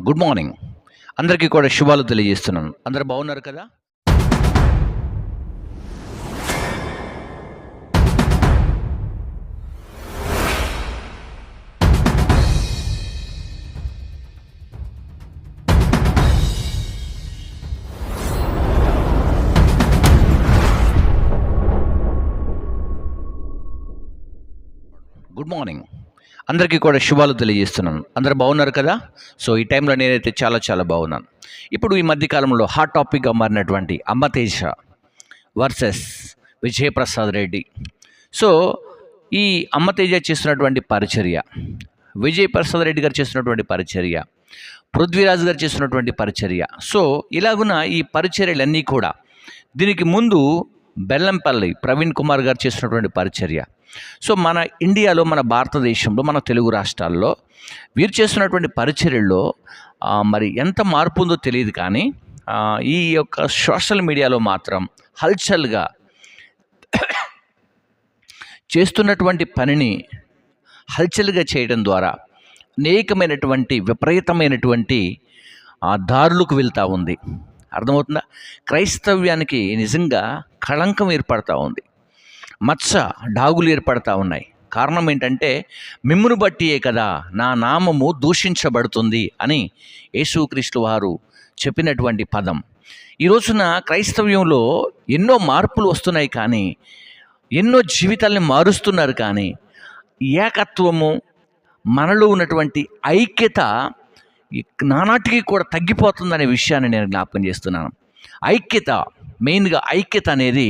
Good morning. అందరికీ కూడా శుభాలు తెలియజేస్తున్నాను. అందరూ బాగున్నారు కదా? Good morning. అందరికీ కూడా శుభాలు తెలియజేస్తున్నాను. అందరూ బాగున్నారు కదా? సో ఈ టైంలో నేనైతే చాలా బాగున్నాను. ఇప్పుడు ఈ మధ్యకాలంలో హాట్ టాపిక్గా మారినటువంటి అమ్మతేజ వర్సెస్ విజయప్రసాద్ రెడ్డి. సో ఈ అమ్మతేజ చేస్తున్నటువంటి పరిచర్య, విజయప్రసాద్ రెడ్డి గారు చేస్తున్నటువంటి పరిచర్య, పృథ్వీరాజ్ గారు చేస్తున్నటువంటి పరిచర్య, సో ఇలాగున ఈ పరిచర్యలన్నీ కూడా, దీనికి ముందు బెల్లంపల్లి ప్రవీణ్ కుమార్ గారు చేస్తున్నటువంటి పరిచర్య, సో మన ఇండియాలో, మన భారతదేశంలో, మన తెలుగు రాష్ట్రాల్లో వీరు చేస్తున్నటువంటి పరిచర్యల్లో మరి ఎంత మార్పు ఉందో తెలియదు, కానీ ఈ యొక్క సోషల్ మీడియాలో మాత్రం హల్చల్గా చేస్తున్నటువంటి పనిని హల్చల్గా చేయడం ద్వారా అనేకమైనటువంటి విపరీతమైనటువంటి దారులకు వెళ్తూ ఉంది. అర్థమవుతుందా? క్రైస్తవ్యానికి నిజంగా కళంకం ఏర్పడతా ఉంది, మచ్చ డాగులు ఏర్పడతా ఉన్నాయి. కారణం ఏంటంటే, మిమ్మును బట్టియే కదా నా నామము దూషించబడుతుంది అని యేసుక్రీస్తు వారు చెప్పినటువంటి పదం. ఈ రోజున క్రైస్తవ్యంలో ఎన్నో మార్పులు వస్తున్నాయి, కానీ ఎన్నో జీవితాలని మారుస్తున్నారు, కానీ ఏకత్వము, మనలో ఉన్నటువంటి ఐక్యత నానాటికి కూడా తగ్గిపోతుందనే విషయాన్ని నేను జ్ఞాపకం చేస్తున్నాను. ఐక్యత, మెయిన్గా ఐక్యత అనేది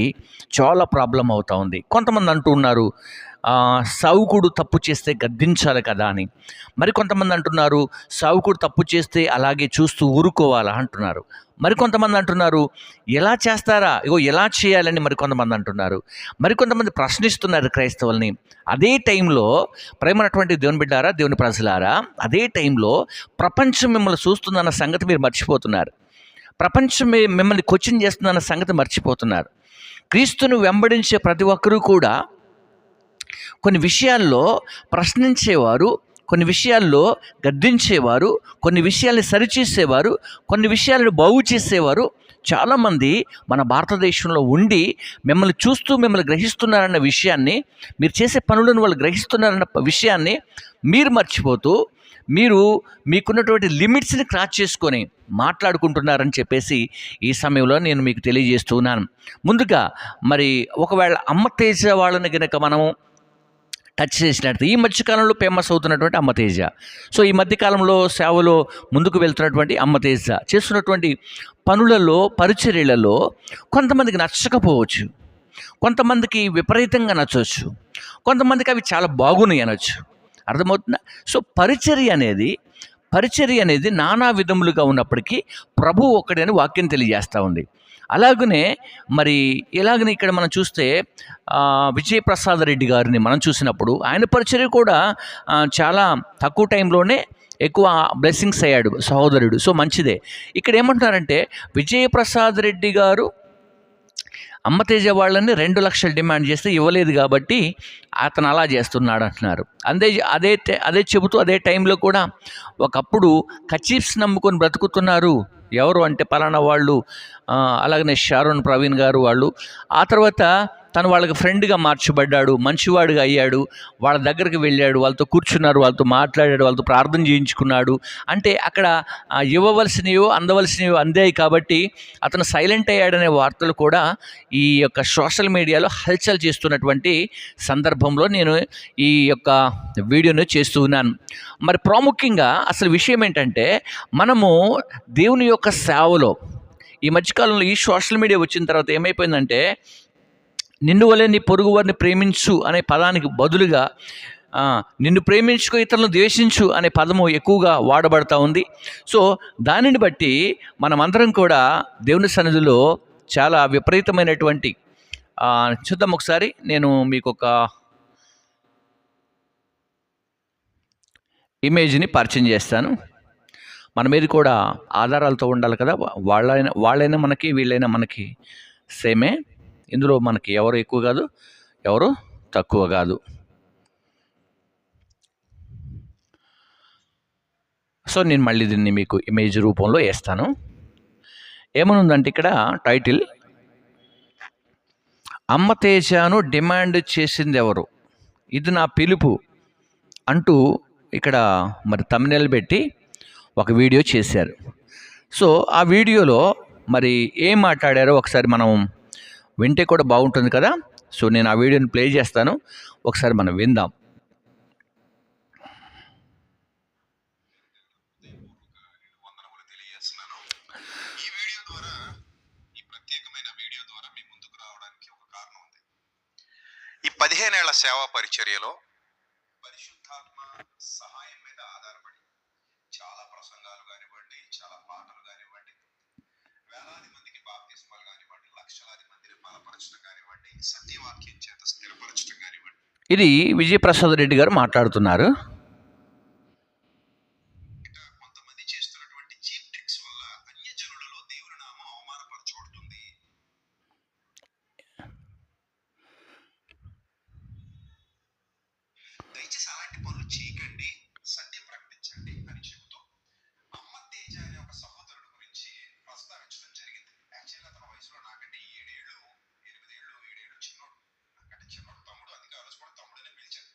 చాలా ప్రాబ్లం అవుతూ ఉంది. కొంతమంది అంటూ ఉన్నారు, సావుకుడు తప్పు చేస్తే గద్దించాలి కదా అని. మరికొంతమంది అంటున్నారు, సావుకుడు తప్పు చేస్తే అలాగే చూస్తూ ఊరుకోవాలా అంటున్నారు. మరికొంతమంది అంటున్నారు, ఎలా చేస్తారా, ఇగో ఎలా చేయాలని మరికొంతమంది అంటున్నారు. మరికొంతమంది ప్రశ్నిస్తున్నారు క్రైస్తవుల్ని. అదే టైంలో ప్రేమైనటువంటి దేవుని బిడ్డారా, దేవుని ప్రజలారా, అదే టైంలో ప్రపంచం మిమ్మల్ని చూస్తుందన్న సంగతి మీరు మర్చిపోతున్నారు. ప్రపంచం మిమ్మల్ని క్వశ్చన్ చేస్తుందన్న సంగతి మర్చిపోతున్నారు. క్రీస్తును వెంబడించే ప్రతి ఒక్కరూ కూడా కొన్ని విషయాల్లో ప్రశ్నించేవారు, కొన్ని విషయాల్లో గద్దించేవారు, కొన్ని విషయాల్ని సరిచేసేవారు, కొన్ని విషయాలను బాగు చేసేవారు చాలామంది మన భారతదేశంలో ఉండి మిమ్మల్ని చూస్తూ మిమ్మల్ని గ్రహిస్తున్నారన్న విషయాన్ని, మీరు చేసే పనులను వాళ్ళు గ్రహిస్తున్నారన్న విషయాన్ని మీరు మర్చిపోతూ, మీరు మీకున్నటువంటి లిమిట్స్ని క్రాస్ చేసుకొని మాట్లాడుకుంటున్నారని చెప్పేసి ఈ సమయంలో నేను మీకు తెలియజేస్తున్నాను. ముందుగా మరి ఒకవేళ అమ్మతేజ వాళ్ళని కనుక మనము టచ్ చేసినట్టు, ఈ మధ్యకాలంలో ఫేమస్ అవుతున్నటువంటి అమ్మతేజ, సో ఈ మధ్యకాలంలో సేవలో ముందుకు వెళ్తున్నటువంటి అమ్మతేజ చేస్తున్నటువంటి పనులలో, పరిచర్యలలో కొంతమందికి నచ్చకపోవచ్చు, కొంతమందికి విపరీతంగా నచ్చవచ్చు, కొంతమందికి అవి చాలా బాగున్నాయి అనొచ్చు. అర్థమవుతుందా? సో పరిచర్య అనేది నానా విధములుగా ఉన్నప్పటికీ ప్రభు ఒక్కడే అని వాక్యం తెలియజేస్తూ ఉంది. అలాగనే మరి ఇలాగనే ఇక్కడ మనం చూస్తే విజయప్రసాద్ రెడ్డి గారిని మనం చూసినప్పుడు ఆయన పరిచర్య కూడా చాలా తక్కువ టైంలోనే ఎక్కువ బ్లెస్సింగ్స్ అయ్యాడు సహోదరుడు. సో మంచిదే. ఇక్కడ ఏమంటున్నారంటే, విజయప్రసాద్ రెడ్డి గారు అమ్మతేజ వాళ్ళని 2 లక్షలు డిమాండ్ చేస్తే ఇవ్వలేదు కాబట్టి అతను అలా చేస్తున్నాడు అంటున్నారు. అదే చెబుతూ అదే టైంలో కూడా ఒకప్పుడు కచీఫ్స్ నమ్ముకొని బ్రతుకుతున్నారు ఎవరు అంటే పలానా వాళ్ళు, అలాగనే షారోన్ ప్రవీణ్ గారు వాళ్ళు. ఆ తర్వాత తను వాళ్ళకి ఫ్రెండ్గా మార్చబడ్డాడు, మంచివాడుగా అయ్యాడు, వాళ్ళ దగ్గరికి వెళ్ళాడు, వాళ్ళతో కూర్చున్నారు, వాళ్ళతో మాట్లాడాడు, వాళ్ళతో ప్రార్థన చేయించుకున్నాడు. అంటే అక్కడ ఇవ్వవలసినవో అందవలసినవో అందాయి కాబట్టి అతను సైలెంట్ అయ్యాడనే వార్తలు కూడా ఈ యొక్క సోషల్ మీడియాలో హల్చల్ చేస్తున్నటువంటి సందర్భంలో నేను ఈ యొక్క వీడియోను చేస్తూ ఉన్నాను. మరి ప్రాముఖ్యంగా అసలు విషయం ఏంటంటే, మనము దేవుని యొక్క సేవలో ఈ మధ్యకాలంలో ఈ సోషల్ మీడియా వచ్చిన తర్వాత ఏమైపోయిందంటే, నిన్ను వలె నీ పొరుగు వారిని ప్రేమించు అనే పదానికి బదులుగా నిన్ను ప్రేమించుకో ఇతరులను ద్వేషించు అనే పదము ఎక్కువగా వాడబడతా ఉంది. సో దానిని బట్టి మనమందరం కూడా దేవుని సన్నిధిలో చాలా విపరీతమైనటువంటి చూద్దాం. ఒకసారి నేను మీకు ఒక ఇమేజ్ని పరిచయం చేస్తాను. మన మీద కూడా ఆధారాలతో ఉండాలి కదా. వాళ్ళైనా మనకి, వీళ్ళైనా మనకి సేమే. ఇందులో మనకి ఎవరు ఎక్కువ కాదు, ఎవరు తక్కువ కాదు. సో నేను మళ్ళీ దీన్ని మీకు ఇమేజ్ రూపంలో వేస్తాను. ఏమనుందంటే ఇక్కడ టైటిల్, అమ్మ తేజను డిమాండ్ చేసింది ఎవరు, ఇది నా పిలుపు అంటూ ఇక్కడ మరి థంబ్నెయిల్ పెట్టి ఒక వీడియో చేశారు. సో ఆ వీడియోలో మరి ఏం మాట్లాడారో ఒకసారి మనం వింటే కూడా బాగుంటుంది కదా. సో నేను ఆ వీడియోని ప్లే చేస్తాను, ఒకసారి మనం విందాం. ఈ 15 ఏళ్ల సేవా పరిచర్యలో పరిశుద్ధాత్మ సహాయం మీద ఆధారపడి చాలా ప్రసంగాలు కానివ్వండి, చాలా పాటలు కానివ్వండి, వేలాది మందికి బాప్తిస్మాలు కానివ్వండి, లక్షలాది మందిని బలపరచడం కానివ్వండి, సత్యవాక్యం చేత స్థిరపరచడం కానివ్వండి. ఇది విజయప్రసాద్ రెడ్డి గారు మాట్లాడుతున్నారు. కొంతమంది చేస్తున్నటువంటి చీప్ ట్రిక్స్ వల్ల అన్యజనులలో దేవుని నామం అవమానపరచబడుతుంది. దయచేసి అలాంటి పనులు చేయకండి, సత్యం ప్రకటించండి అని చెబుతూ అమ్మ తేజ అనే ఒక సహోదరుడు గురించి ప్రస్తావించడం జరిగింది. యాక్చువల్గా అతని వయసులో నాకంటే 7 ఏళ్ళు చిన్నోడు, నాకంటే చిన్నోడు తమ్ముడు, అందుకే ఆ రోజు కూడా తమ్ముడని పిలిచాను.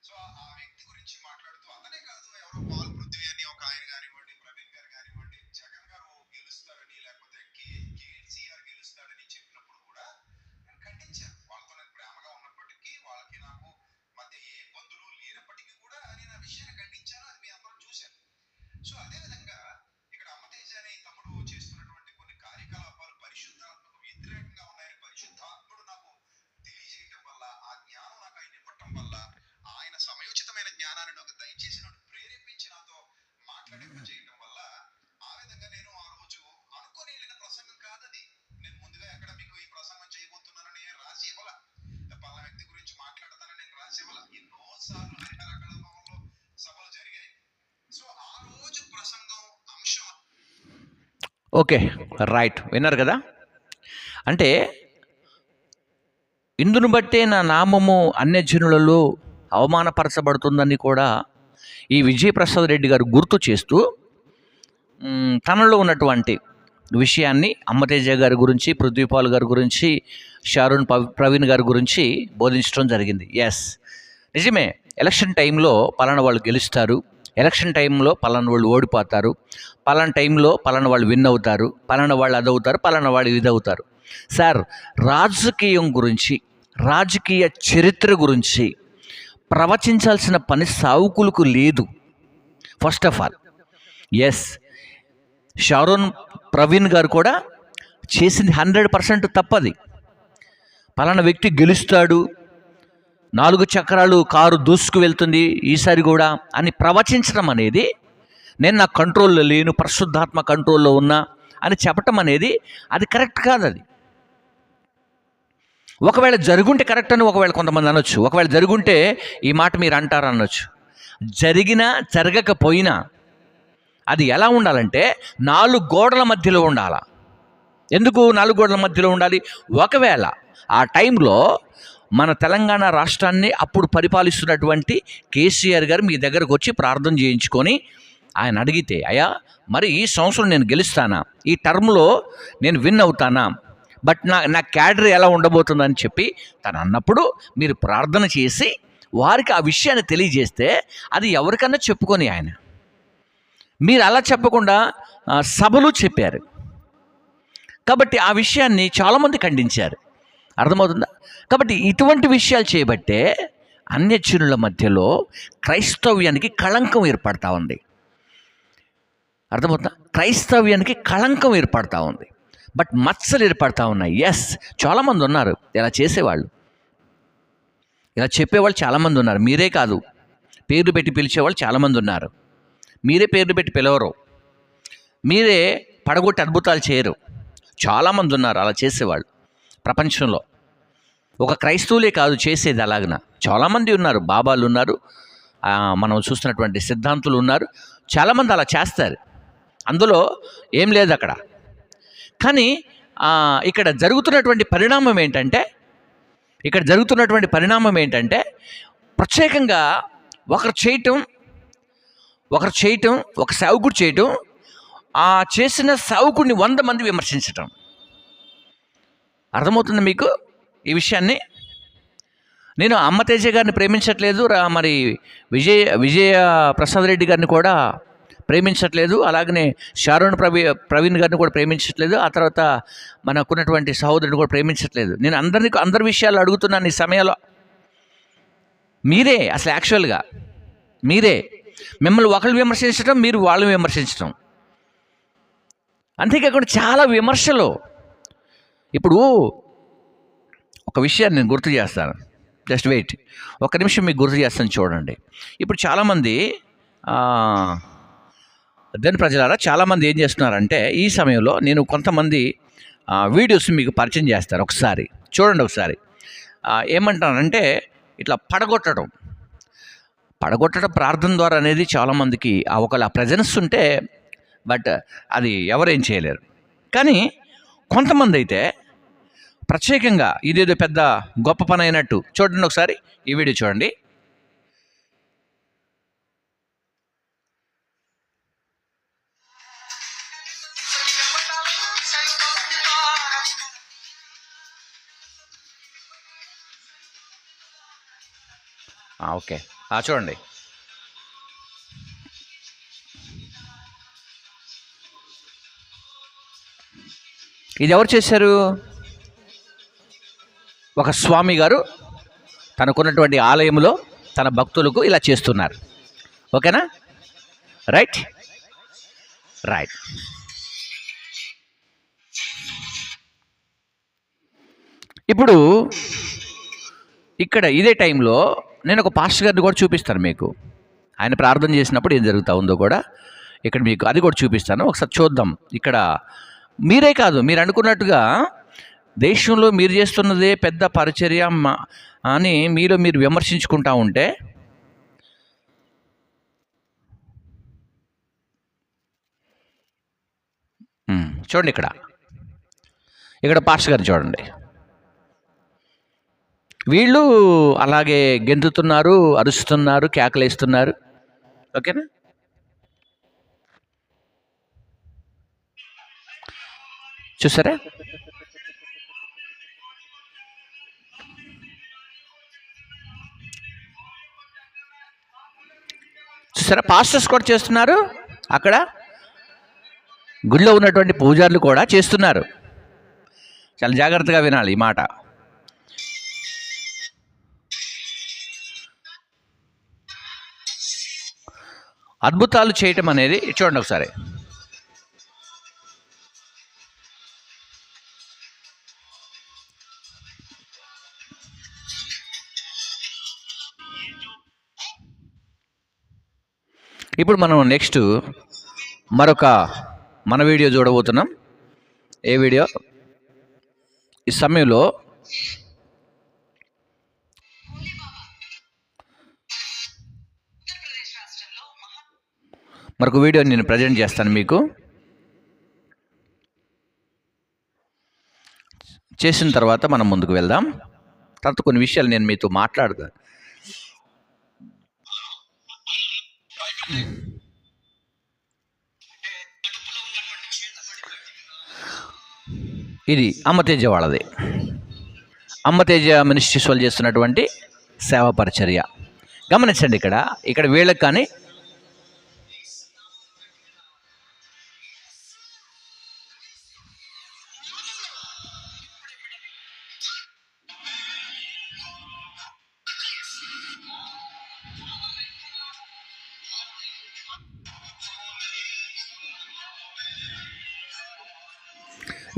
సో ఆ వ్యక్తి గురించి మాట్లాడుతూ అతనే కాదు, ఎవరో పాల్ పృథ్వీ అని ఒక ఆయన కానివ్వండి, ప్రవీణ్ గారు కానివ్వండి, జగన్ గారు గెలుస్తారని లేకపోతే కేసీఆర్ గెలుస్తాడని చెప్పినప్పుడు కూడా నేను ఖండించాను. వాళ్ళతో నేను ప్రేమగా ఉన్నప్పటికీ, వాళ్ళకి నాకు మధ్య ఏ ఇబ్బందులు లేనప్పటికీ కూడా నేను ఆ విషయాన్ని ఖండించాను. అది మీ అందరూ చూశాను. సో అదేవిధంగా ఇక్కడ అమ్మతేజ అనే తమ్ముడు చేస్తున్నటువంటి కొన్ని కార్యకలాపాలు పరిశుద్ధాత్మకు వ్యతిరేకంగా ఉన్నాయని పరిశుద్ధాత్ముడు నాకు తెలియజేయటం వల్ల, ఆ జ్ఞానం నాకు ఆయన ఇవ్వటం వల్ల, ఆయన సమయోచితమైన జ్ఞానాన్ని నాకు దయచేసి నన్ను ప్రేరేపించి నాతో మాట్లాడింపజేయటం వల్ల ఆ విధంగా నేను ఆ రోజు అనుకొని వెళ్ళిన ప్రసంగం కాదది. నేను ముందుగా ఎక్కడ మీకు ఈ ప్రసంగం చేయబోతున్నానని రాసి ఇవ్వాల, పలానా వ్యక్తి గురించి మాట్లాడతానని నేను రాసి ఇవ్వాల. ఎన్నోసార్లు హరిహరకళలో సభలు జరిగాయి. సో ఆ రోజు ప్రసంగం అంశం. ఓకే, రైట్, విన్నారు కదా. అంటే ఇందును బట్టే నా నామము అన్యజనులలో అవమానపరచబడుతుందని కూడా ఈ విజయప్రసాద్ రెడ్డి గారు గుర్తు చేస్తూ తనలో ఉన్నటువంటి విషయాన్ని అమ్మతేజ గారి గురించి, పృథ్వీపాల్ గారి గురించి, షారూన్ ప్రవీణ్ గారి గురించి బోధించడం జరిగింది. ఎస్, నిజమే, ఎలక్షన్ టైంలో పలానా వాళ్ళు గెలుస్తారు, ఎలక్షన్ టైంలో పలానా వాళ్ళు ఓడిపోతారు, పలానా టైంలో పలానా వాళ్ళు విన్ అవుతారు, పలానా వాళ్ళు అదవుతారు, పలానా వాళ్ళు ఇదవుతారు. సార్, రాజకీయం గురించి, రాజకీయ చరిత్ర గురించి ప్రవచించాల్సిన పని సావుకులకు లేదు. First of all, yes, Sharon Praveen గారు కూడా చేసింది 100% తప్పది. పలానా వ్యక్తి గెలుస్తాడు, 4 చక్రాలు కారు దూసుకు వెళ్తుంది ఈసారి కూడా అని ప్రవచించడం అనేది, నేను నా కంట్రోల్లో లేను, పరిశుద్ధాత్మ కంట్రోల్లో ఉన్నా అని చెప్పటం అనేది అది కరెక్ట్ కాదు. అది ఒకవేళ జరుగుంటే కరెక్ట్ అని ఒకవేళ కొంతమంది అనొచ్చు, ఒకవేళ జరుగుంటే ఈ మాట మీరు అంటారు అనొచ్చు. జరిగినా జరగకపోయినా అది ఎలా ఉండాలంటే 4 గోడల మధ్యలో ఉండాలా. ఎందుకు 4 గోడల మధ్యలో ఉండాలి? ఒకవేళ ఆ టైంలో మన తెలంగాణ రాష్ట్రాన్ని అప్పుడు పరిపాలిస్తున్నటువంటి కేసీఆర్ గారు మీ దగ్గరకు వచ్చి ప్రార్థన చేయించుకొని ఆయన అడిగితే, అయ్యా మరి ఈ సంవత్సరం నేను గెలుస్తానా, ఈ టర్మ్లో నేను విన్ అవుతానా, బట్ నా క్యాడర్ ఎలా ఉండబోతుందని చెప్పి తను అన్నప్పుడు మీరు ప్రార్థన చేసి వారికి ఆ విషయాన్ని తెలియజేస్తే అది ఎవరికన్నా చెప్పుకొని ఆయన, మీరు అలా చెప్పకుండా సభలు చెప్పారు కాబట్టి ఆ విషయాన్ని చాలామంది ఖండించారు. అర్థమవుతుందా? కాబట్టి ఇటువంటి విషయాలు చేయబట్టే అన్యజనుల మధ్యలో క్రైస్తవ్యానికి కళంకం ఏర్పడతా ఉంది. అర్థమవుతుందా? క్రైస్తవ్యానికి కళంకం ఏర్పడతా ఉంది, బట్ మచ్చలు ఏర్పడతా ఉన్నాయి. ఎస్, చాలామంది ఉన్నారు ఇలా చేసేవాళ్ళు, ఇలా చెప్పేవాళ్ళు చాలామంది ఉన్నారు. మీరే కాదు, పేర్లు పెట్టి పిలిచేవాళ్ళు చాలామంది ఉన్నారు. మీరే పేర్లు పెట్టి పిలవరు, మీరే పడగొట్టి అద్భుతాలు చేయరు. చాలామంది ఉన్నారు అలా చేసేవాళ్ళు ప్రపంచంలో. ఒక క్రైస్తవులే కాదు చేసేది, అలాగన చాలామంది ఉన్నారు. బాబాలు ఉన్నారు, మనం చూస్తున్నటువంటి సిద్ధాంతులు ఉన్నారు, చాలామంది అలా చేస్తారు. అందులో ఏం లేదు అక్కడ. కానీ ఇక్కడ జరుగుతున్నటువంటి పరిణామం ఏంటంటే ప్రత్యేకంగా ఒకరు చేయటం, ఒకరు చేయటం, ఒక సేవకుడు చేయటం, ఆ చేసిన సేవకుడిని 100 మంది విమర్శించటం. అర్థమవుతుంది మీకు ఈ విషయాన్ని? నేను అమ్మ తేజ గారిని ప్రేమించట్లేదు, మరి విజయ ప్రసాద్ రెడ్డి గారిని కూడా ప్రేమించట్లేదు, అలాగనే షారోన్ ప్రవీణ్ గారిని కూడా ప్రేమించట్లేదు, ఆ తర్వాత మనకున్నటువంటి సహోదరుని కూడా ప్రేమించట్లేదు. నేను అందరి విషయాలు అడుగుతున్నాను ఈ సమయంలో. మీరే అసలు యాక్చువల్గా మీరే మిమ్మల్ని ఒకళ్ళు విమర్శించడం, మీరు వాళ్ళని విమర్శించడం. అంతేకాకుండా చాలా విమర్శలు. ఇప్పుడు ఒక విషయాన్ని నేను గుర్తు చేస్తాను, జస్ట్ వెయిట్, ఒక్క నిమిషం మీకు గుర్తు చేస్తాను చూడండి. ఇప్పుడు చాలామంది దాని ప్రజలారా చాలామంది ఏం చేస్తున్నారంటే, ఈ సమయంలో నేను కొంతమంది వీడియోస్ మీకు పరిచయం చేస్తాను, ఒకసారి చూడండి. ఒకసారి ఏమంటానంటే, ఇట్లా పడగొట్టడం ప్రార్థన ద్వారా అనేది చాలామందికి ఒకవేళ ప్రెజెన్స్ ఉంటే, బట్ అది ఎవరేం చేయలేరు. కానీ కొంతమంది అయితే ప్రత్యేకంగా ఇదేదో పెద్ద గొప్ప పని అయినట్టు. చూడండి ఒకసారి ఈ వీడియో చూడండి. ఓకే, చూడండి. ఇది ఎవరు చేశారు? ఒక స్వామి గారు తనకున్నటువంటి ఆలయంలో తన భక్తులకు ఇలా చేస్తున్నారు. ఓకేనా? రైట్. ఇప్పుడు ఇక్కడ ఇదే టైంలో నేను ఒక పాస్టర్ గారిని కూడా చూపిస్తాను మీకు. ఆయన ప్రార్థన చేసినప్పుడు ఏం జరుగుతూ ఉందో కూడా ఇక్కడ మీకు అది కూడా చూపిస్తాను. ఒకసారి చూద్దాం. ఇక్కడ మీరే కాదు, మీరు అనుకున్నట్టుగా దేశంలో మీరు చేస్తున్నదే పెద్ద పరిచర్య అని మీరు విమర్శించుకుంటా ఉంటే, చూడండి ఇక్కడ పాస్టర్ గారు చూడండి. వీళ్ళు అలాగే గెంతుతున్నారు, అరుస్తున్నారు, కేకలేస్తున్నారు. ఓకేనా? చూసారా? పాస్టర్స్ కూడా చేస్తున్నారు, అక్కడ గుడిలో ఉన్నటువంటి పూజారులు కూడా చేస్తున్నారు. చాలా జాగ్రత్తగా వినాలి ఈ మాట. అద్భుతాలు చేయటం అనేది చూడండి ఒకసారి. ఇప్పుడు మనం నెక్స్ట్ మన వీడియో చూడబోతున్నాం. ఏ వీడియో? ఈ సమయంలో మరొక వీడియో నేను ప్రజెంట్ చేస్తాను మీకు. చేసిన తర్వాత మనం ముందుకు వెళ్దాం. తర్వాత కొన్ని విషయాలు నేను మీతో మాట్లాడతాను. ఇది అమ్మతేజ వాళ్ళది. అమ్మతేజ మినిస్ట్రీస్ వాళ్ళు చేస్తున్నటువంటి సేవా పరిచర్య గమనించండి. ఇక్కడ వీళ్ళకి కానీ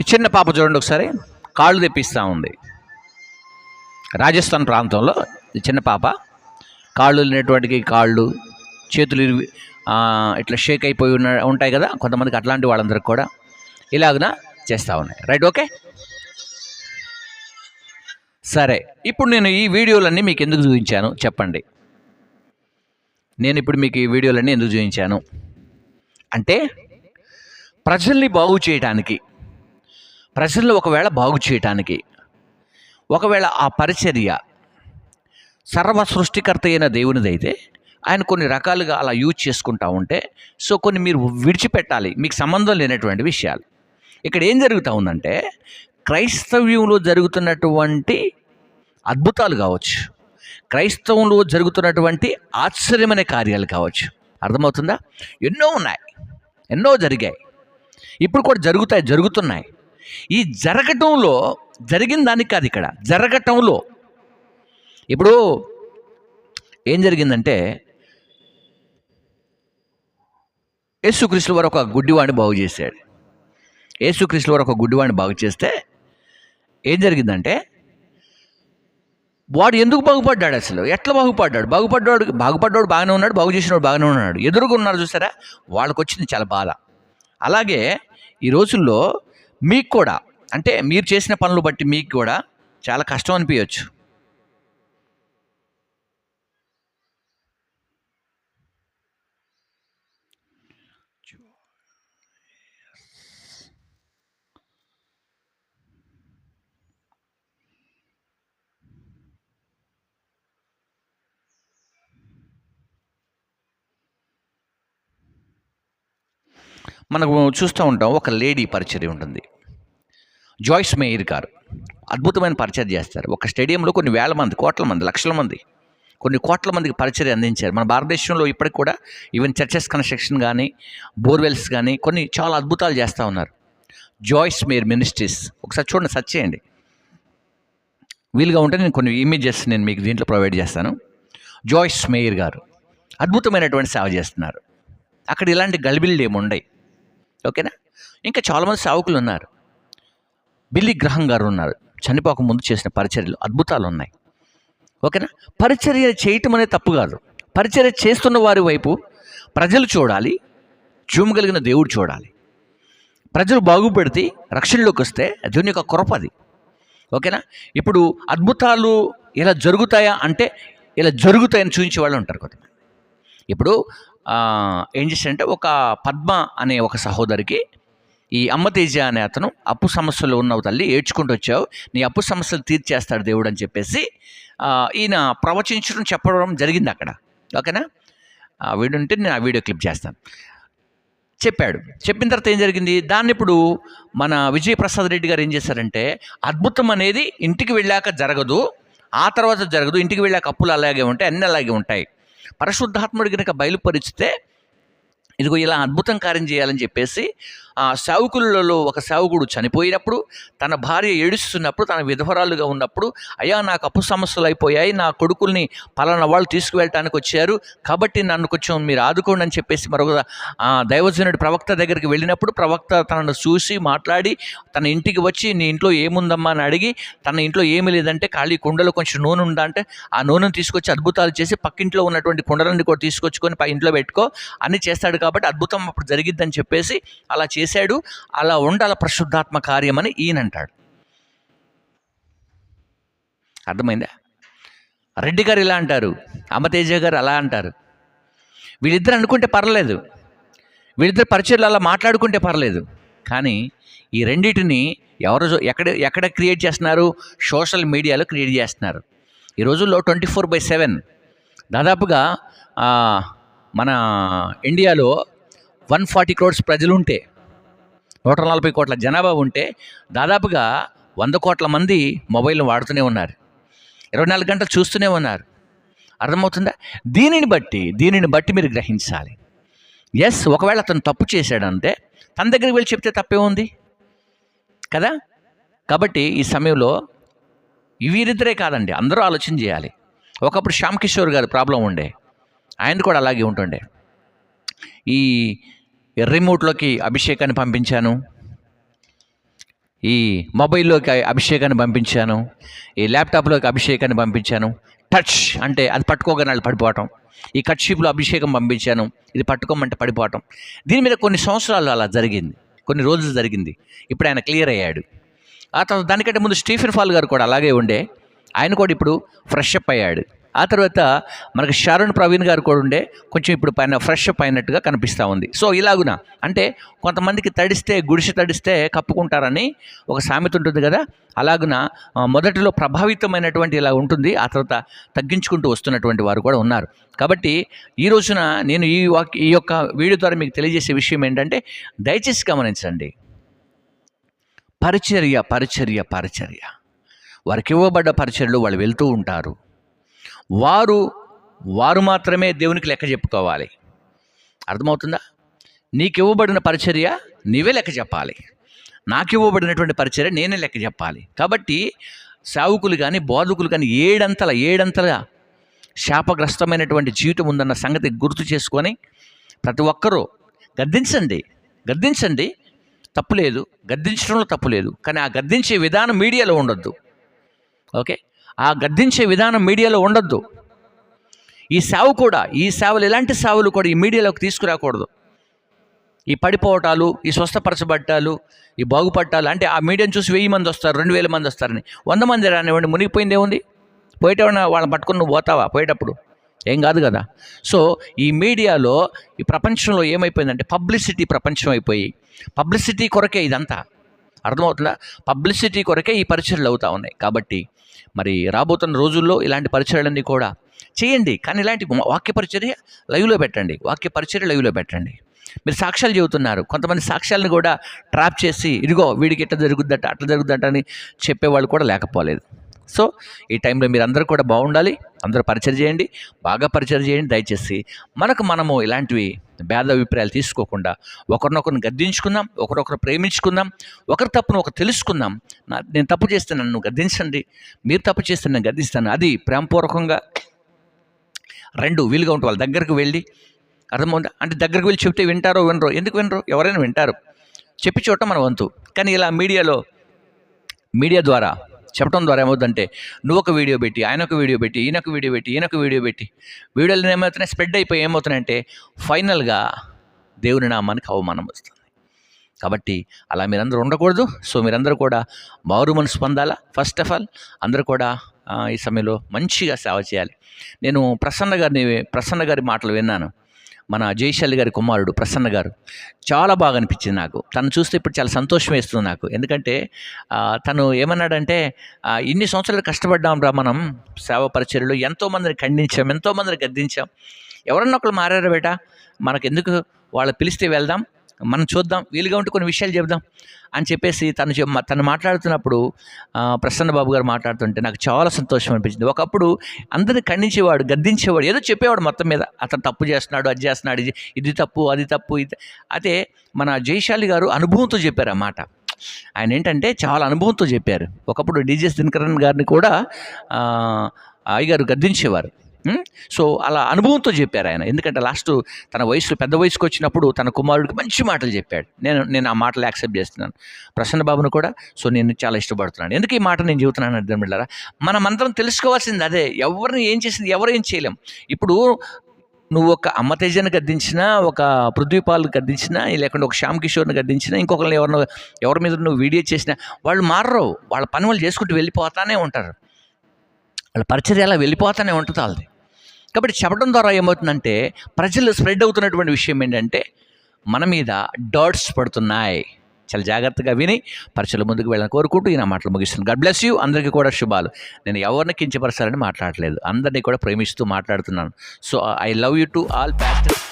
ఈ చిన్న పాప చూడండి ఒకసారి, కాళ్ళు తెప్పిస్తూ ఉంది. రాజస్థాన్ ప్రాంతంలో ఈ చిన్న పాప కాళ్ళు లేనటువంటి కాళ్ళు, చేతులు ఇట్లా షేక్ అయిపోయి ఉంటాయి కదా కొంతమందికి, అట్లాంటి వాళ్ళందరికీ కూడా ఇలాగన చేస్తూ ఉన్నాయి. రైట్, ఓకే, సరే. ఇప్పుడు నేను ఈ వీడియోలన్నీ మీకు ఎందుకు చూపించాను చెప్పండి. నేను ఇప్పుడు మీకు ఈ వీడియోలన్నీ ఎందుకు చూపించాను అంటే, ప్రజల్ని బాగు చేయడానికి, ప్రజల్లో ఒకవేళ బాగు చేయటానికి, ఒకవేళ ఆ పరిచర్య సర్వ సృష్టికర్త అయిన దేవునిదైతే ఆయన కొన్ని రకాలుగా అలా యూజ్ చేసుకుంటూ ఉంటే, సో కొన్ని మీరు విడిచిపెట్టాలి, మీకు సంబంధం లేనటువంటి విషయాలు. ఇక్కడ ఏం జరుగుతూ ఉందంటే, క్రైస్తవ్యంలో జరుగుతున్నటువంటి అద్భుతాలు కావచ్చు, క్రైస్తవంలో జరుగుతున్నటువంటి ఆశ్చర్యమైన కార్యాలు కావచ్చు, అర్థమవుతుందా? ఎన్నో ఉన్నాయి, ఎన్నో జరిగాయి, ఇప్పుడు కూడా జరుగుతున్నాయి. ఈ జరగటంలో జరిగిన దానికి కాదు, ఇక్కడ జరగటంలో ఇప్పుడు ఏం జరిగిందంటే, యేసుక్రీస్తు వారు ఒక గుడ్డివాడిని బాగు చేశాడు. యేసుక్రీస్తు వారు ఒక గుడ్డివాడిని బాగు చేస్తే ఏం జరిగిందంటే, వాడు ఎందుకు బాగుపడ్డాడు, అసలు ఎట్లా బాగుపడ్డాడు? బాగుపడ్డాడు బాగానే ఉన్నాడు, బాగు చేసినవాడు బాగానే ఉన్నాడు, ఎదురుగా ఉన్నారు చూసారా, వాళ్ళకి వచ్చింది చాలా బాధ. అలాగే ఈ రోజుల్లో మీకు కూడా, అంటే మీరు చేసిన పనులు బట్టి మీకు కూడా చాలా కష్టం అనిపించవచ్చు. మనకు చూస్తూ ఉంటాం, ఒక లేడీ పరిచర్య ఉంటుంది, జాయిస్ మేయర్ గారు అద్భుతమైన పరిచర్య చేస్తారు. ఒక స్టేడియంలో కొన్ని వేల మంది, కోట్ల మంది, లక్షల మంది, కొన్ని కోట్ల మందికి పరిచర్య అందించారు. మన భారతదేశంలో ఇప్పటికి కూడా ఈవెన్ చర్చెస్ కన్స్ట్రక్షన్ కానీ, బోర్వెల్స్ కానీ కొన్ని చాలా అద్భుతాలు చేస్తూ ఉన్నారు. జాయిస్ మేయర్ మినిస్ట్రీస్, ఒకసారి చూడండి, సెర్చ్ చేయండి. వీలుగా ఉంటే నేను కొన్ని ఇమేజెస్ నేను మీకు దీంట్లో ప్రొవైడ్ చేస్తాను. జాయిస్ మేయర్ గారు అద్భుతమైనటువంటి సేవ చేస్తున్నారు. అక్కడ ఇలాంటి గలిబిళ్ళు ఏమి ఉండయి, ఓకేనా? ఇంకా చాలామంది సేవకులు ఉన్నారు. బిల్లీ గ్రహం గారు ఉన్నారు, చనిపోక ముందు చేసిన పరిచర్యలు అద్భుతాలు ఉన్నాయి, ఓకేనా? పరిచర్య చేయటం అనేది తప్పు కాదు. పరిచర్య చేస్తున్న వారి వైపు ప్రజలు చూడాలి, చూమగలిగిన దేవుడు చూడాలి. ప్రజలు బాగుపడితే, రక్షణలోకి వస్తే దేవుని యొక్క కృప అది, ఓకేనా? ఇప్పుడు అద్భుతాలు ఇలా జరుగుతాయా అంటే, ఇలా జరుగుతాయని చూపించే వాళ్ళు ఉంటారు కొంతమంది. ఇప్పుడు ఏం చేశారంటే, ఒక పద్మ అనే ఒక సహోదరికి ఈ అమ్మతేజ అనే అతను, అప్పు సమస్యలు ఉన్నావు తల్లి, ఏడ్చుకుంటూ వచ్చావు, నీ అప్పు సమస్యలు తీర్చేస్తాడు దేవుడు అని చెప్పేసి ఈయన ప్రవచించడం, చెప్పడం జరిగింది అక్కడ, ఓకేనా? ఆ వీడియో ఉంటే నేను ఆ వీడియో క్లిప్ చేస్తాను. చెప్పాడు. చెప్పిన తర్వాత ఏం జరిగింది, దాన్ని ఇప్పుడు మన విజయప్రసాద్ రెడ్డి గారు ఏం చేశారంటే, అద్భుతం అనేది ఇంటికి వెళ్ళాక జరగదు, ఆ తర్వాత జరగదు, ఇంటికి వెళ్ళాక అప్పులు అలాగే ఉంటాయి, అన్నీ అలాగే ఉంటాయి, పరిశుద్ధాత్ముడు కనుక బయలుపరిస్తే ఇదిగో ఇలా అద్భుతం కార్యం చేయాలని చెప్పేసి ఆ సేవకులలో ఒక సేవకుడు చనిపోయినప్పుడు, తన భార్య ఏడుస్తున్నప్పుడు, తన విధవరాలుగా ఉన్నప్పుడు, అయ్యా నాకు అప్పు సమస్యలు అయిపోయాయి, నా కొడుకుల్ని పలానా వాళ్ళు తీసుకువెళ్ళటానికి వచ్చారు, కాబట్టి నన్ను కొంచెం మీరు ఆదుకోండి అని చెప్పేసి మరొక దైవజనుడి ప్రవక్త దగ్గరికి వెళ్ళినప్పుడు, ప్రవక్త తనను చూసి మాట్లాడి, తన ఇంటికి వచ్చి నీ ఇంట్లో ఏముందమ్మా అని అడిగి, తన ఇంట్లో ఏమీ లేదంటే ఖాళీ కుండలో కొంచెం నూనె ఉందా అంటే, ఆ నూనెను తీసుకొచ్చి అద్భుతాలు చేసి పక్కింట్లో ఉన్నటువంటి కుండలన్నీ కూడా తీసుకొచ్చుకొని ఇంట్లో పెట్టుకో అని చేస్తాడు. కాబట్టి అద్భుతం అప్పుడు జరిగిద్దని చెప్పేసి అలా చేశాడు. అలా ఉండాల పరిశుద్ధాత్మ కార్యం అని ఈయన అంటాడు. అర్థమైందా? రెడ్డి గారు ఇలా అంటారు, అమ్మతేజ గారు అలా అంటారు. వీళ్ళిద్దరు అనుకుంటే పర్లేదు, వీళ్ళిద్దరు పరిచయలు అలా మాట్లాడుకుంటే పర్లేదు. కానీ ఈ రెండింటిని ఎవరు ఎక్కడ క్రియేట్ చేస్తున్నారు? సోషల్ మీడియాలో క్రియేట్ చేస్తున్నారు. ఈ రోజుల్లో 24/7 దాదాపుగా మన ఇండియాలో 140 crores ప్రజలుంటే, 140 కోట్ల జనాభా ఉంటే, దాదాపుగా 100 కోట్ల మంది మొబైల్ని వాడుతూనే ఉన్నారు, 24 గంటలు చూస్తూనే ఉన్నారు. అర్థమవుతుందా? దీనిని బట్టి మీరు గ్రహించాలి. ఎస్, ఒకవేళ అతను తప్పు చేశాడంటే తన దగ్గరికి వెళ్ళి చెప్తే తప్పే ఉంది కదా. కాబట్టి ఈ సమయంలో వీరిద్దరే కాదండి, అందరూ ఆలోచన చేయాలి. ఒకప్పుడు శ్యామ్ కిషోర్ గారి ప్రాబ్లం ఉండే, ఆయన కూడా అలాగే ఉంటుండే. ఈ రిమోట్లోకి అభిషేకాన్ని పంపించాను, ఈ మొబైల్లోకి అభిషేకాన్ని పంపించాను, ఈ ల్యాప్టాప్లోకి అభిషేకాన్ని పంపించాను. టచ్ అంటే అది పట్టుకోగానే వాళ్ళు పడిపోవటం. ఈ కట్షీప్లో అభిషేకం పంపించాను, ఇది పట్టుకోమంటే పడిపోవటం. దీని మీద కొన్ని సంవత్సరాలు అలా జరిగింది, కొన్ని రోజులు జరిగింది. ఇప్పుడు ఆయన క్లియర్ అయ్యాడు. ఆ తర్వాత దానికంటే ముందు స్టీఫెన్ ఫాల్ గారు కూడా అలాగే ఉండే, ఆయన కూడా ఇప్పుడు ఫ్రెష్ అప్ అయ్యాడు. ఆ తర్వాత మనకు షారోన్ ప్రవీణ్ గారు కూడా ఉండే, కొంచెం ఇప్పుడు పైన ఫ్రెష్ అప్ అయినట్టుగా కనిపిస్తూ ఉంది. సో ఇలాగున అంటే కొంతమందికి గుడిసె తడిస్తే కప్పుకుంటారని ఒక సామెత ఉంటుంది కదా, అలాగున మొదటిలో ప్రభావితమైనటువంటి ఇలా ఉంటుంది, ఆ తర్వాత తగ్గించుకుంటూ వస్తున్నటువంటి వారు కూడా ఉన్నారు. కాబట్టి ఈ రోజున నేను ఈ యొక్క వీడియో ద్వారా మీకు తెలియజేసే విషయం ఏంటంటే, దయచేసి గమనించండి. పరిచర్య పరిచర్య పరిచర్య వారికి ఇవ్వబడ్డ పరిచర్యలో వాళ్ళు వెళ్తూ ఉంటారు. వారు మాత్రమే దేవునికి లెక్క చెప్పుకోవాలి. అర్థమవుతుందా? నీకు ఇవ్వబడిన పరిచర్య నీవే లెక్క చెప్పాలి. నాకు ఇవ్వబడినటువంటి పరిచర్య నేనే లెక్క చెప్పాలి. కాబట్టి సేవకులు కానీ బోధకులు కానీ ఏడంతల శాపగ్రస్తమైనటువంటి జీవితం ఉందన్న సంగతి గుర్తు చేసుకొని ప్రతి ఒక్కరూ గద్దించండి, తప్పు లేదు, గద్దించడంలో తప్పు లేదు. కానీ ఆ గద్దించే విధానం మీడియాలో ఉండొద్దు. ఓకే, ఆ గద్దించే విధానం మీడియాలో ఉండొద్దు. ఈ సేవలు ఎలాంటి సేవలు కూడా ఈ మీడియాలోకి తీసుకురాకూడదు. ఈ పడిపోవటాలు, ఈ స్వస్థపరచబట్టాలు, ఈ బాగుపట్టాలు అంటే ఆ మీడియాని చూసి 1000 మంది వస్తారు, 2000 మంది వస్తారని. 100 మంది రానివ్వండి, మునిగిపోయింది ఏముంది? పోయేటప్పుడు వాళ్ళని పట్టుకుని నువ్వు పోతావా? పోయేటప్పుడు ఏం కాదు కదా. సో ఈ మీడియాలో ఈ ప్రపంచంలో ఏమైపోయిందంటే పబ్లిసిటీ ప్రపంచం అయిపోయి, పబ్లిసిటీ కొరకే ఇదంతా. అర్థమవుతుందా? పబ్లిసిటీ కొరకే ఈ పరిచర్యలు అవుతూ ఉన్నాయి. కాబట్టి మరి రాబోతున్న రోజుల్లో ఇలాంటి పరిచర్యలన్నీ కూడా చేయండి. కానీ ఇలాంటి వాక్య పరిచర్య లైవ్లో పెట్టండి. మీరు సాక్ష్యాలు చెబుతున్నారు, కొంతమంది సాక్ష్యాలను కూడా ట్రాప్ చేసి ఇదిగో వీడికి ఎట్లా జరుగుద్దట అట్లా జరుగుద్దట అని చెప్పేవాళ్ళు కూడా లేకపోలేదు. సో ఈ టైంలో మీరు అందరూ కూడా బాగుండాలి, అందరూ పరిచయం చేయండి, బాగా పరిచయం చేయండి. దయచేసి మనము ఇలాంటివి భేద అభిప్రాయాలు తీసుకోకుండా ఒకరినొకరిని గద్దించుకుందాం, ఒకరొకరు ప్రేమించుకుందాం, ఒకరి తప్పును ఒకరు తెలుసుకుందాం. నేను తప్పు చేస్తే నన్ను గద్దించండి, మీరు తప్పు చేస్తే నేను గద్దిస్తాను. అది ప్రేమపూర్వకంగా 2 వీలుగా ఉంటే వాళ్ళ దగ్గరకు వెళ్ళి, అర్థమవుతుందా? అంటే దగ్గరకు వెళ్ళి చెప్తే వింటారో వినరో, ఎందుకు వినరు? ఎవరైనా వింటారు, చెప్పి చూడటం మన వంతు. కానీ ఇలా మీడియా ద్వారా చెప్పడం ద్వారా ఏమవుతుందంటే, నువ్వు ఒక వీడియో పెట్టి, ఆయన ఒక వీడియో పెట్టి, ఈయనొక వీడియో పెట్టి వీడియోలు ఏమవుతున్నాయి, స్ప్రెడ్ అయిపోయి ఏమవుతున్నాయంటే ఫైనల్గా దేవుని నామానికి అవమానం వస్తుంది. కాబట్టి అలా మీరందరూ ఉండకూడదు. సో మీరందరూ కూడా మారు మనసు పొందాలా. ఫస్ట్ ఆఫ్ ఆల్ అందరూ కూడా ఈ సమయంలో మంచిగా సేవ చేయాలి. నేను ప్రసన్న గారి మాటలు విన్నాను. మన జయశాలి గారి కుమారుడు ప్రసన్న గారు, చాలా బాగా అనిపించింది నాకు. తను చూస్తే ఇప్పుడు చాలా సంతోషం వేస్తుంది నాకు. ఎందుకంటే తను ఏమన్నాడంటే, ఇన్ని సంవత్సరాలు కష్టపడ్డాం రా మనం సేవ పరిచర్యలో, ఎంతోమందిని ఖండించాం, ఎంతోమందిని గద్దించాం, ఎవరన్నా ఒకళ్ళు మారారా బేటా, మనకెందుకు, వాళ్ళు పిలిస్తే వెళ్దాం, మనం చూద్దాం, వీలుగా ఉంటే కొన్ని విషయాలు చెప్దాం అని చెప్పేసి తను మాట్లాడుతున్నప్పుడు, ప్రసన్న బాబు గారు మాట్లాడుతుంటే నాకు చాలా సంతోషం అనిపించింది. ఒకప్పుడు అందరిని ఖండించేవాడు, గద్దించేవాడు, ఏదో చెప్పేవాడు మొత్తం మీద, అతను తప్పు చేస్తున్నాడు, అది చేస్తున్నాడు, ఇది తప్పు, అది తప్పు. అదే మన జయశాలి గారు అనుభవంతో చెప్పారు ఆ మాట. ఆయన ఏంటంటే చాలా అనుభవంతో చెప్పారు. ఒకప్పుడు డిజెస్ దినకరన్ గారిని కూడా అయ్యగారు గద్దించేవారు. సో అలా అనుభవంతో చెప్పారు ఆయన. ఎందుకంటే లాస్ట్ తన పెద్ద వయసుకు వచ్చినప్పుడు తన కుమారుడికి మంచి మాటలు చెప్పాడు. నేను ఆ మాటలు యాక్సెప్ట్ చేస్తున్నాను, ప్రసన్న బాబును కూడా. సో నేను చాలా ఇష్టపడుతున్నాను. ఎందుకు ఈ మాట నేను చెబుతున్నాను అర్థం బిడ్డారా, మనమందరం తెలుసుకోవాల్సింది అదే. ఎవరిని ఏం చేసింది ఎవరు ఏం చేయలేం. ఇప్పుడు నువ్వు ఒక అమ్మ తేజని గద్దించినా, ఒక పృథ్వీపాల్ని గద్దించినా, లేకుంటే ఒక శ్యామ్ కిషోర్ని గద్దించినా, ఇంకొకరిని ఎవరి మీద నువ్వు వీడియో చేసినా వాళ్ళు మారరు. వాళ్ళ పని వాళ్ళు చేసుకుంటూ వెళ్ళిపోతానే ఉంటారు. వాళ్ళ పరిచర్య అలా వెళ్ళిపోతానే ఉంటుంది వాళ్ళది. కాబట్టి చెప్పడం ద్వారా ఏమవుతుందంటే, ప్రజలు స్ప్రెడ్ అవుతున్నటువంటి విషయం ఏంటంటే, మన మీద డాట్స్ పడుతున్నాయి. చాలా జాగ్రత్తగా విని పరిచయలు ముందుకు వెళ్ళాలని కోరుకుంటూ ఈ నా మాటలు ముగిస్తున్నాను. God bless you. అందరికీ కూడా శుభాలు. నేను ఎవరిని కించపరచాలని మాట్లాడలేదు, అందరినీ కూడా ప్రేమిస్తూ మాట్లాడుతున్నాను. So I love you to all pastors.